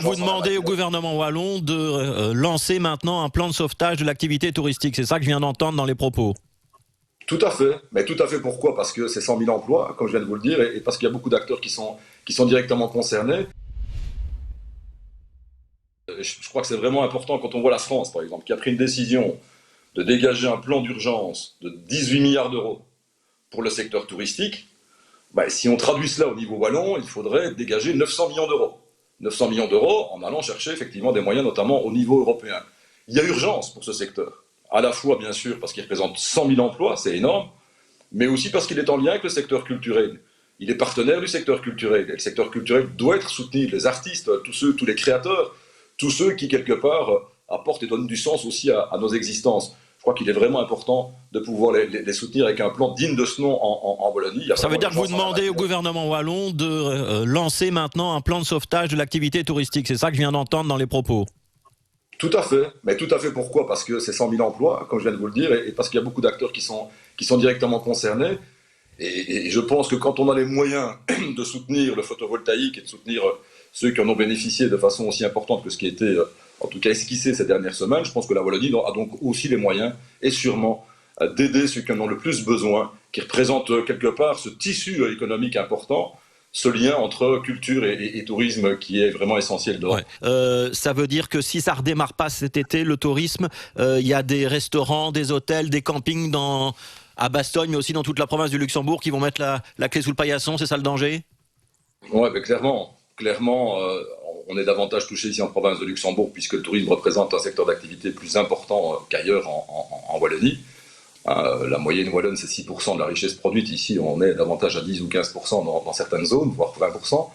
vous demandez au gouvernement wallon de lancer maintenant un plan de sauvetage de l'activité touristique. C'est ça que je viens d'entendre dans les propos. Tout à fait. Mais tout à fait pourquoi? Parce que c'est 100 000 emplois, comme je viens de vous le dire, et parce qu'il y a beaucoup d'acteurs qui sont directement concernés. Je crois que c'est vraiment important quand on voit la France, par exemple, qui a pris une décision de dégager un plan d'urgence de 18 milliards d'euros pour le secteur touristique. Si on traduit cela au niveau wallon, il faudrait dégager 900 millions d'euros. 900 millions d'euros en allant chercher effectivement des moyens, notamment au niveau européen. Il y a urgence pour ce secteur. À la fois, bien sûr, parce qu'il représente 100 000 emplois, c'est énorme, mais aussi parce qu'il est en lien avec le secteur culturel. Il est partenaire du secteur culturel. Et le secteur culturel doit être soutenu. Les artistes, tous les créateurs, tous ceux qui, quelque part, apportent et donnent du sens aussi à nos existences. Je crois qu'il est vraiment important de pouvoir les soutenir avec un plan digne de ce nom en Wallonie. Ça veut dire que vous demandez au gouvernement wallon de lancer maintenant un plan de sauvetage de l'activité touristique. C'est ça que je viens d'entendre dans les propos. Tout à fait. Mais tout à fait pourquoi? Parce que c'est 100 000 emplois, comme je viens de vous le dire, et parce qu'il y a beaucoup d'acteurs qui sont directement concernés. Et je pense que quand on a les moyens de soutenir le photovoltaïque et de soutenir ceux qui en ont bénéficié de façon aussi importante que ce qui a été, en tout cas, esquissé ces dernières semaines, je pense que la Wallonie a donc aussi les moyens, et sûrement, d'aider ceux qui en ont le plus besoin, qui représentent quelque part ce tissu économique important, ce lien entre culture et tourisme qui est vraiment essentiel. Ouais. Ça veut dire que si ça ne redémarre pas cet été, le tourisme, il y a des restaurants, des hôtels, des campings à Bastogne, mais aussi dans toute la province du Luxembourg qui vont mettre la clé sous le paillasson, c'est ça le danger? Oui, clairement, on est davantage touché ici en province de Luxembourg puisque le tourisme représente un secteur d'activité plus important qu'ailleurs en Wallonie. La moyenne wallonne, c'est 6% de la richesse produite. Ici, on est davantage à 10 ou 15% dans certaines zones, voire 20%.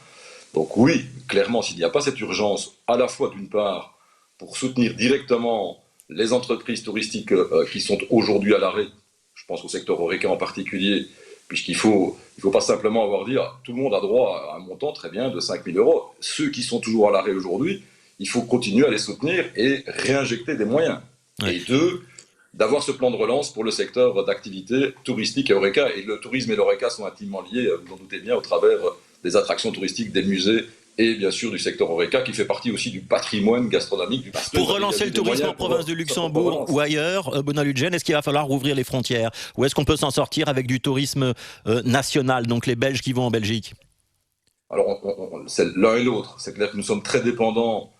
Donc oui, clairement, s'il n'y a pas cette urgence, à la fois d'une part, pour soutenir directement les entreprises touristiques qui sont aujourd'hui à l'arrêt, je pense au secteur horeca en particulier, puisqu'il faut pas simplement avoir dit tout le monde a droit à un montant très bien de 5 000 euros. Ceux qui sont toujours à l'arrêt aujourd'hui, il faut continuer à les soutenir et réinjecter des moyens. Ouais. Et deux, d'avoir ce plan de relance pour le secteur d'activité touristique et horeca. Et le tourisme et l'horeca sont intimement liés, vous en doutez bien, au travers des attractions touristiques, des musées et bien sûr du secteur horeca qui fait partie aussi du patrimoine gastronomique du Bastogne. Pour relancer le tourisme en province de Luxembourg ou ailleurs, Benoît Ludgen, est-ce qu'il va falloir rouvrir les frontières? Ou est-ce qu'on peut s'en sortir avec du tourisme national, donc les Belges qui vont en Belgique? Alors, c'est l'un et l'autre. C'est clair que nous sommes très dépendants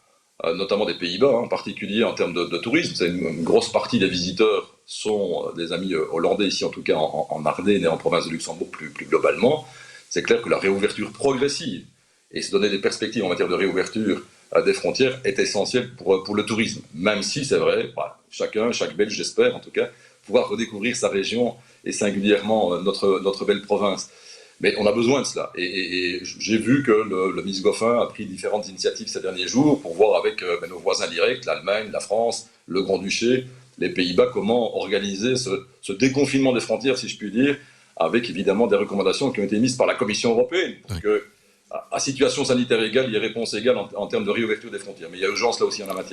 notamment des Pays-Bas, en particulier en termes de tourisme. Une grosse partie des visiteurs sont des amis hollandais, ici en tout cas en Ardennes et en province de Luxembourg plus globalement. C'est clair que la réouverture progressive et se donner des perspectives en matière de réouverture des frontières est essentielle pour le tourisme. Même si, c'est vrai, chaque Belge, j'espère en tout cas, pouvoir redécouvrir sa région et singulièrement notre belle province. Mais on a besoin de cela. Et j'ai vu que le ministre Goffin a pris différentes initiatives ces derniers jours pour voir avec nos voisins directs, l'Allemagne, la France, le Grand-Duché, les Pays-Bas, comment organiser ce déconfinement des frontières, si je puis dire, avec évidemment des recommandations qui ont été mises par la Commission européenne. Parce que, à situation sanitaire égale, il y a réponse égale en termes de réouverture des frontières. Mais il y a urgence là aussi en la matière.